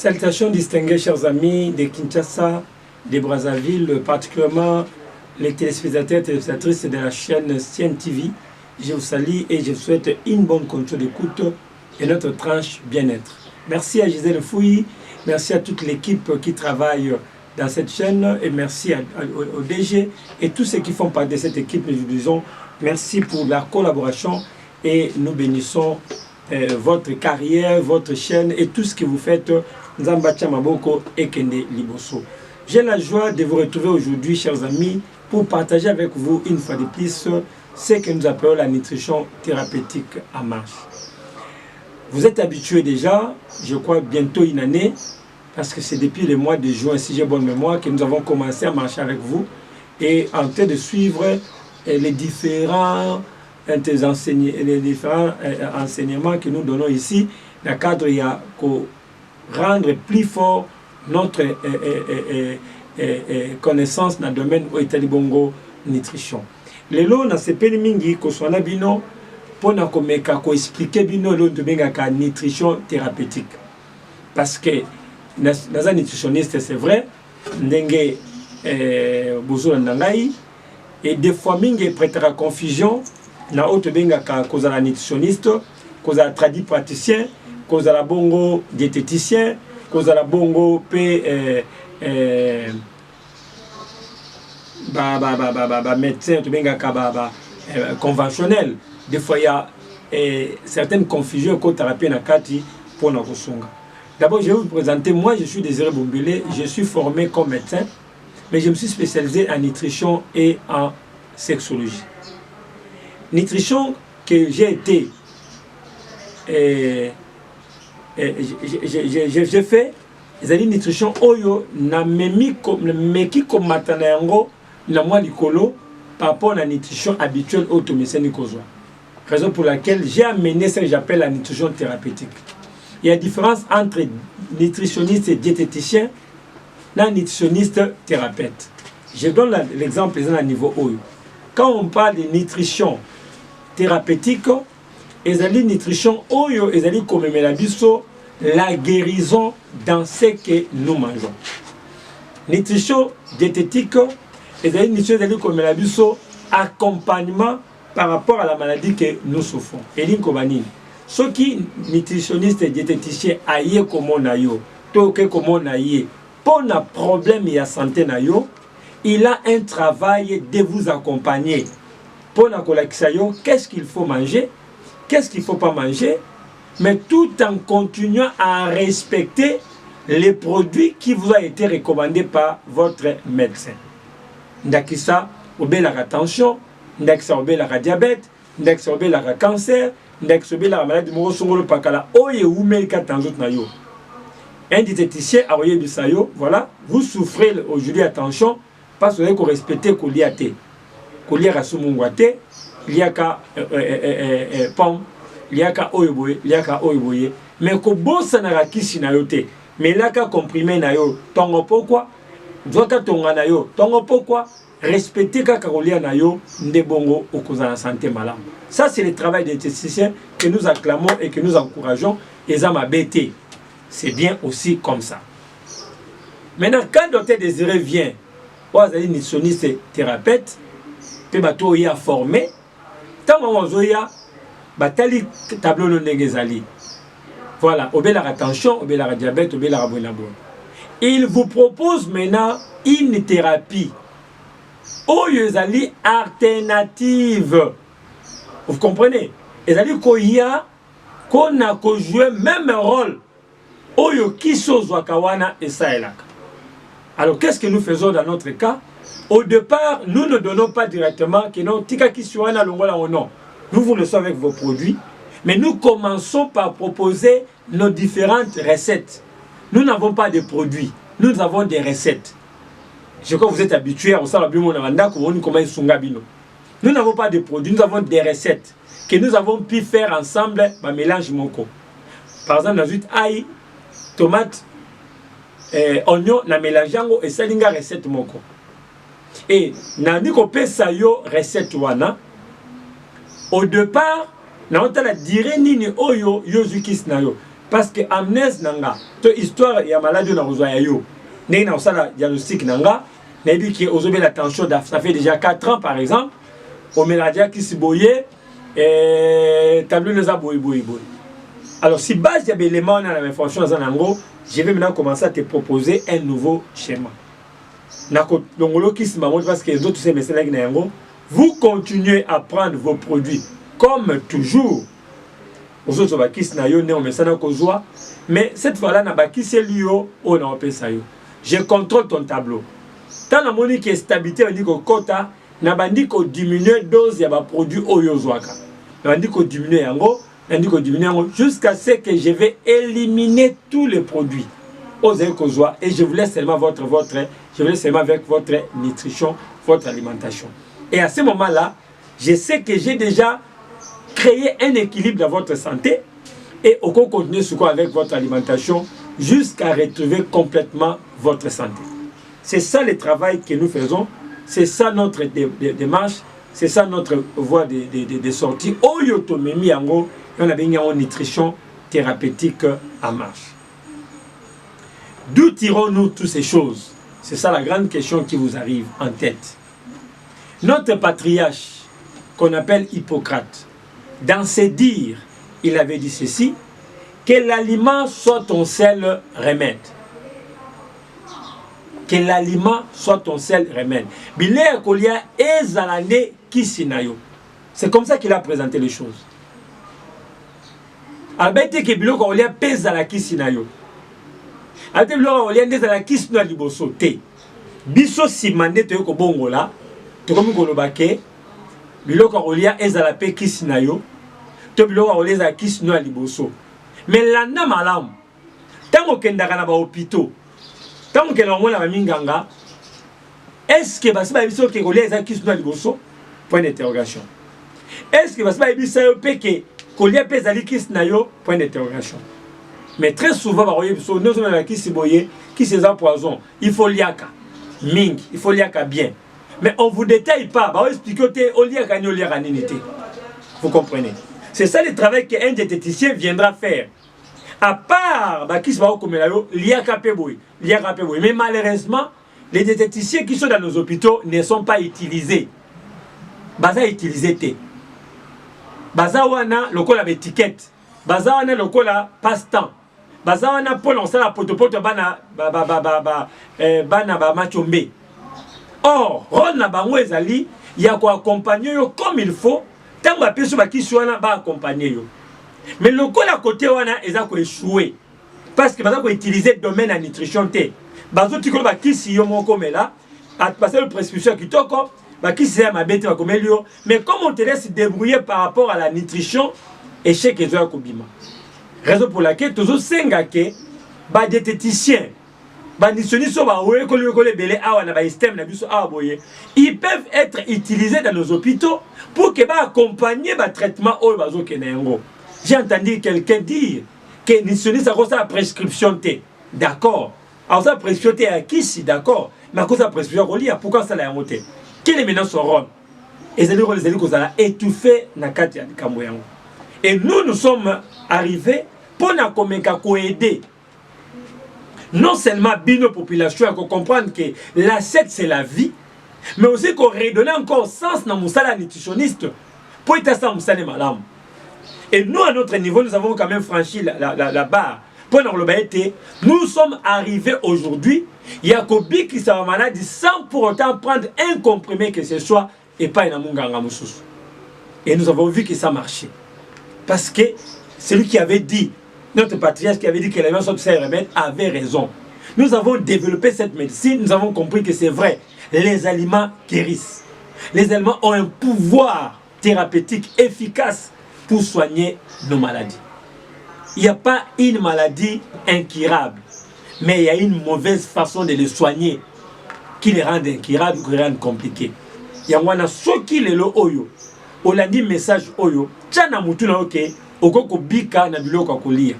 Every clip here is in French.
Salutations distinguées, chers amis de Kinshasa, de Brazzaville, particulièrement les téléspectateurs et téléspectatrices de la chaîne CNTV. Je vous salue et je vous souhaite une bonne contrôle d'écoute et notre tranche bien-être. Merci à Gisèle Fouilly, merci à toute l'équipe qui travaille dans cette chaîne et merci au DG et tous ceux qui font partie de cette équipe. Nous vous disons merci pour la collaboration et nous bénissons votre carrière, votre chaîne et tout ce que vous faites. Nzambacha Maboko et Kende Liboso. J'ai la joie de vous retrouver aujourd'hui, chers amis, pour partager avec vous une fois de plus ce que nous appelons la nutrition thérapeutique en marche. Vous êtes habitués déjà, je crois bientôt une année, parce que c'est depuis le mois de juin, si j'ai bonne mémoire, que nous avons commencé à marcher avec vous et en train de suivre les différents enseignements que nous donnons ici, dans le cadre il y a rendre plus fort notre connaissance dans le domaine où est bongo nutrition. Les lots na sepeli mingi ko sona bino pona ko meka ko expliquer bino lo de benga ka nutrition thérapeutique. Parce que dans un nutritionniste c'est vrai ndenge bozo ndangai et des fois mingi prêtera confusion na autre benga ka cause la nutritionniste, cause la tradit praticien, cause la bongo diététicien, cause la bongo p médecin conventionnel. Des fois il y a certaines confusions que thérapie na kati pour na kosunga. D'abord je vais vous présenter, moi je suis Désiré Bombele, je suis formé comme médecin, mais je me suis spécialisé en nutrition et en sexologie. Nutrition que j'ai été j'ai fait des nutrition oyo na meki komatana yango na mwa likolo par rapport à la nutrition habituelle automeseni kozwa. Raison pour laquelle j'ai amené ce que j'appelle la nutrition thérapeutique. Il y a différence entre nutritionniste et diététicien, la nutritionniste thérapeute. Je donne l'exemple à niveau oyo. Quand on parle de nutrition thérapeutique, ezali nutrition oyo ezali komemela biso la guérison dans ce que nous mangeons. Nutrition diététique ezali nutrition ezali komemela biso accompagnement par rapport à la maladie que nous souffrons. Elinko banini ceux qui nutritionniste et diététicien aye komo na yo to ke komo na ye pour na problème ya santé na yo, il a un travail de vous accompagner pour na kolakisa yo qu'est-ce qu'il faut manger, qu'est-ce qu'il ne faut pas manger, mais tout en continuant à respecter les produits qui vous ont été recommandés par votre médecin. Ndakisa obéla tension, ndakisa obéla diabète, ndakisa obéla cancer, ndakisa obéla maladie de songolo pakala oye umelka tanzot na yo. Un diététicien a voyé bisayo, voilà, vous souffrez aujourd'hui attention parce que vous avez respecté koliate. Koliara sumungwate, liaka pom, liaka oyoboye, liaka oyoboye, mais ko bossa na rakisi na yote, mais laka comprimé na yo, tongo pourquoi, doka tonga na yo, tongo pourquoi, respecter kaka kolia na yo, ndebongo okoza na santé malade. Ça c'est le travail des diététiciens que nous acclamons et que nous encourageons, et ça m'a bêté. C'est bien aussi comme ça. Maintenant, quand le docteur Désiré vient, ou azali nutritionniste thérapeute, pe bato ya formé, tant mamozoya batali tableau no ndengezali. Voilà, obéla attention, obéla diabète, obéla bonabo. Il vous propose maintenant une thérapie oyezali alternative. Vous comprenez? Ezali koya kona ko jouer même rôle oyo kiso zwakawana et saelaka. Alors qu'est-ce que nous faisons dans notre cas? Au départ, nous ne donnons pas directement que non, tika kisuana longola ou non. Nous vous le savez avec vos produits, mais nous commençons par proposer nos différentes recettes. Nous n'avons pas de produits, nous avons des recettes. Je crois que vous êtes habitués à ça. Nous n'avons pas de produits, nous avons des recettes que nous avons pu faire ensemble, un mélange moko. Par exemple, dans une ail, tomate, oignon, na mélangeango et salinga recette moko. Et nani ko pesa yo recette wana. Au départ, na on la dire nini oyo yozukis na yo. parce que amnèse nanga to histoire ya maladie na rozwa ya yo ndenge na osala diagnostic nanga na dit que aujourd'hui la tension ça fait déjà 4 ans par exemple au méladia qui se boyé et tableau les a boy. Alors si base il y a des éléments dans la fonction dans nango, je vais maintenant commencer à te proposer un nouveau schéma. Nako longolo qui se maman parce que les autres c'est message nango, vous continuez à prendre vos produits comme toujours. Aux autres bakis na yo né on message na kozwa, mais cette fois-là na bakis lio on a appelé ça yo. Je contrôle ton tableau. Tant la monnaie qui est stabilité on dit que quota na bandi ko diminuer dose ya ba produit oyo zwaka. Na bandi ko diminuer yango, na bandi ko diminuer yango jusqu'à ce que je vais éliminer tous les produits aux ekozwa et je vous laisse seulement je vous laisse seulement avec votre nutrition, votre alimentation. Et à ce moment-là, je sais que j'ai déjà créé un équilibre dans votre santé et on peut continuer ce quoi avec votre alimentation jusqu'à retrouver complètement votre santé. C'est ça le travail que nous faisons. C'est ça notre démarche, c'est ça notre voie de sortie. Oyotomemi yango, on a bien une nutrition thérapeutique en marche. D'où tirons-nous toutes ces choses? C'est ça la grande question qui vous arrive en tête. Notre patriarche, qu'on appelle Hippocrate, dans ses dires, il avait dit ceci, que l'aliment soit ton seul remède. Que l'aliment soit ton seul remède. C'est comme ça qu'il a présenté les choses. Albete ke biloko olia pesa la kisinayo. Ate biloko olia ndeza la kisino liboso te. Biso simande to ko bongola, to komi koloba ke biloko olia ezala pe kisinayo, to biloko olia za kisino liboso. Mais landa malamu. Tango kendaka na ba hôpitaux. Tant que l'on a minganga, est-ce que basi ba biso ke kolia za kisino liboso? Point d'interrogation. Est-ce que basi ba biso pe ke kolia pe zali kisinayo? Point d'interrogation. Mais très souvent ba kolia biso nous sommes avec kisiboye, qui c'est un poison. Il faut liaka. Ming, il faut liaka bien. Mais on vous détaille pas, ba expliquer te oliaka ni oliaka ninité. Vous comprenez? C'est ça le travail qu'un diététicien viendra faire. À part mais malheureusement, les diététiciens qui sont dans nos hôpitaux ne sont pas utilisés. Baza utilisé. Baza wana lokola étiquette. Baza wana lokola passe-temps. Baza wana pour lancer la potopoto bana machombe. Or, rôle na bango ezali ya ko accompagner yo comme il faut. Tant ba peso ba kisu wana ba accompagner yo. Mais le coup à côté wana eza ko échouer parce que baza ko utiliser domaine à nutrition té bazo tiko ba kisi yo moko mela à passer le prescription kitoko ba kisi ya mabete ba komelio mais comme on te laisse débrouiller par rapport à la nutrition échec ezo ya kobima raison pour laquelle toujours senga ke ba diététicien ba nutritionniste ba oye ko le belé awa na ba système na biso awa boye ils peuvent être utilisés dans nos hôpitaux pour que ba accompagner ba traitement oyo bazo kenengo. J'ai entendu quelqu'un dire que nutritionniste a cause de la prescription T. D'accord. Alors ça prescription T à qui si d'accord. Mais à cause de la prescription on lit pourquoi ça l'a monté. Quel est maintenant son rôle? Et c'est le rôle de ça étouffé na kati ya kamboyango. Et nous sommes arrivés pour na komeka ko aider. Non seulement bino population à comprendre que l'assiette c'est la vie, mais aussi qu'on redonne encore sens na musala nutritionniste pour être ça musala malamu. Et nous, à notre niveau, nous avons quand même franchi la barre. Nous sommes arrivés aujourd'hui, Yakobi qui s'est malade sans pour autant prendre un comprimé que ce soit et pas une munganga mususu. Et nous avons vu que ça marchait. Parce que celui qui avait dit, notre patriarche qui avait dit que la médecine remède avait raison. Nous avons développé cette médecine, nous avons compris que c'est vrai. Les aliments guérissent. Les aliments ont un pouvoir thérapeutique efficace pour soigner nos maladies. Il n'y a pas une maladie incurable, mais il y a une mauvaise façon de les soigner qui les rend incurables ou qui les rend compliqués. Il y a ceux qui les lo oyo, on a dit message oyo, tchana mutu na oke, okoko bika na biloko kolia.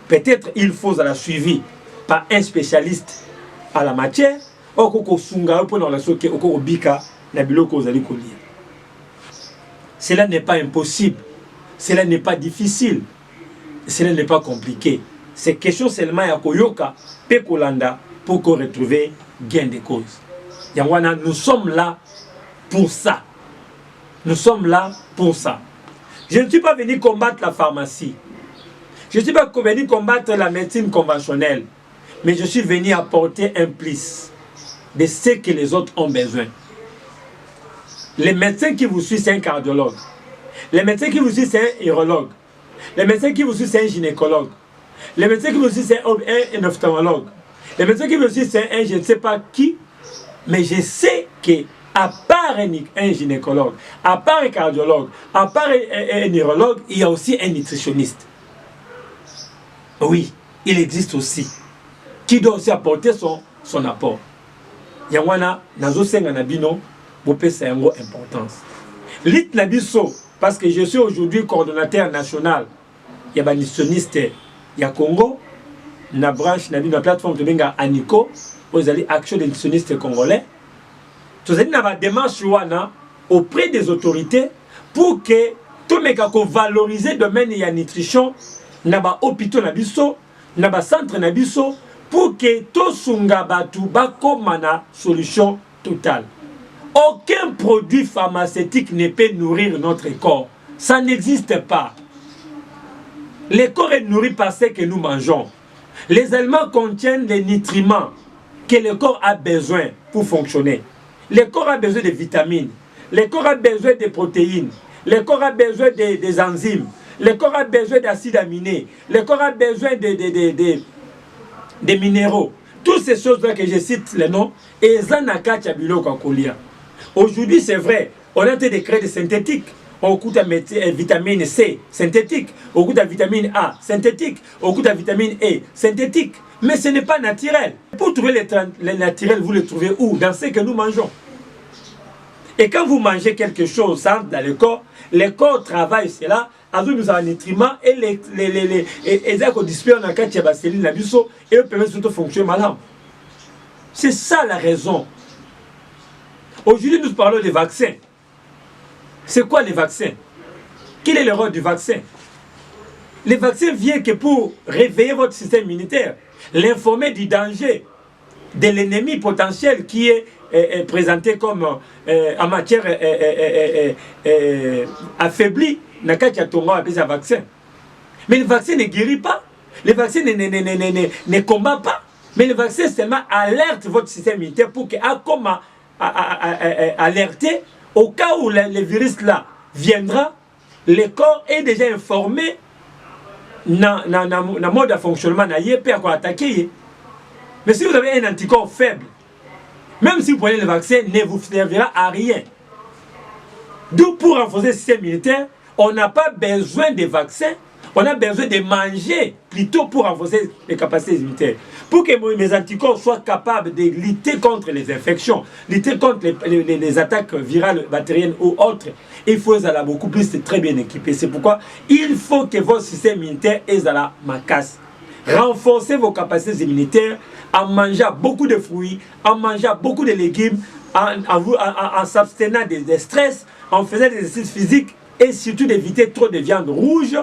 Peut-être il faut la suivi par un spécialiste à la matière, okoko sunga pour la soke okoko bika na biloko ozali kolia. Cela n'est pas impossible. Cela n'est pas difficile. ce n'est pas compliqué. C'est question seulement à Koyoka, Pekolanda, pour qu'on retrouve gain de cause. Yangwana, nous sommes là pour ça. Nous sommes là pour ça. Je ne suis pas venu combattre la pharmacie. Je ne suis pas venu combattre la médecine conventionnelle. Mais je suis venu apporter un plus de ce que les autres ont besoin. Les médecins qui vous suivent, c'est un cardiologue. Les médecins qui vous suivent, c'est un urologue. Les médecins qui vous suivent, c'est un gynécologue. Les médecins qui vous suivent, c'est un ophtalmologue. Les médecins qui vous suivent, c'est un je ne sais pas qui. Mais je sais que à part un gynécologue, à part un cardiologue, à part un neurologue, il y a aussi un nutritionniste. Oui, il existe aussi. Qui doit aussi apporter son apport. Yangwana, nazo senga nabino, bopé c'est un gros importance. Lit nabiso, parce que je suis aujourd'hui coordonnateur national. Il y a un nutritionniste, il y a Congo, na branche nabino, la plateforme de Benga Aniko, aux alliés action des nutritionnistes congolais. Tout ça, il y a une démarche auprès des autorités pour que tout le monde valorise le domaine de la nutrition, na ba hôpitaux nabiso, na ba centre nabiso, pour que tout sunga batu bakomana solution totale. Aucun produit pharmaceutique ne peut nourrir notre corps. Ça n'existe pas. Le corps est nourri par ce que nous mangeons. Les aliments contiennent les nutriments que le corps a besoin pour fonctionner. Le corps a besoin de vitamines. Le corps a besoin de protéines. Le corps a besoin des enzymes. Le corps a besoin d'acides aminés. Le corps a besoin des minéraux. Toutes ces choses-là que je cite les noms, aujourd'hui, c'est vrai, on a des créer des synthétiques. On coûte la vitamine C synthétique, on coûte la vitamine A synthétique, on coûte la vitamine E synthétique. Mais ce n'est pas naturel. Pour trouver les naturels, vous les trouvez où? Dans ce que nous mangeons. Et quand vous mangez quelque chose dans le corps travaille cela, avec nos nutriments et les permettent de fonctionner malade. C'est ça la raison. Aujourd'hui, nous parlons des vaccins. C'est quoi les vaccins? Quel est le rôle du vaccin? Les vaccins viennent que pour réveiller votre système immunitaire, l'informer du danger, de l'ennemi potentiel qui est présenté comme en matière affaiblie. Mais le vaccin ne guérit pas. Le vaccin ne combat pas. Mais le vaccin seulement alerte votre système immunitaire pour qu'il alerter au cas où le virus là viendra, le corps est déjà informé dans le mode de fonctionnement pour attaquer. Mais si vous avez un anticorps faible, même si vous prenez le vaccin, ne vous servira à rien. D'où pour renforcer le système immunitaire, on n'a pas besoin de vaccins, on a besoin de manger plutôt pour renforcer les capacités immunitaires. Pour que mes anticorps soient capables de lutter contre les infections, lutter contre les attaques virales, bactériennes ou autres, il faut être beaucoup plus très bien équipé. C'est pourquoi il faut que votre système immunitaire est à la macasse. Renforcez vos capacités immunitaires en mangeant beaucoup de fruits, en mangeant beaucoup de légumes, en s'abstenant des stress, en faisant des exercices physiques et surtout d'éviter trop de viande rouge.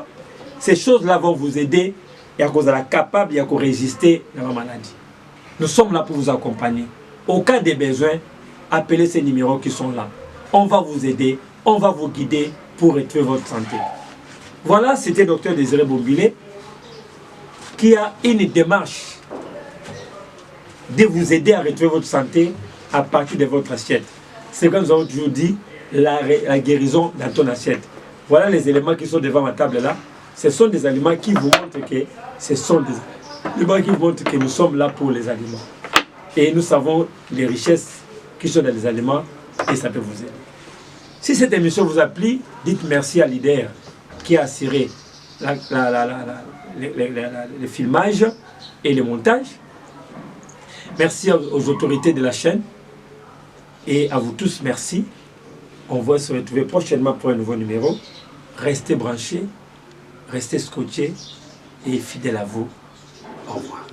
Ces choses-là vont vous aider et à cause de la capable et à résister à la maladie. Nous sommes là pour vous accompagner. Au cas des besoins, appelez ces numéros qui sont là. On va vous aider, on va vous guider pour retrouver votre santé. Voilà, c'était Dr Désiré Bombilé qui a une démarche de vous aider à retrouver votre santé à partir de votre assiette. C'est comme nous avons toujours dit, la guérison dans ton assiette. Voilà les éléments qui sont devant ma table là. Ce sont des aliments qui vous montrent que nous sommes là pour les aliments. Et nous savons les richesses qui sont dans les aliments et ça peut vous aider. Si cette émission vous a plu, dites merci à Leader qui a assuré le filmage et le montage. Merci aux autorités de la chaîne et à vous tous, merci. On va se retrouver prochainement pour un nouveau numéro. Restez branchés, restez scotchés et fidèles à vous. Au revoir.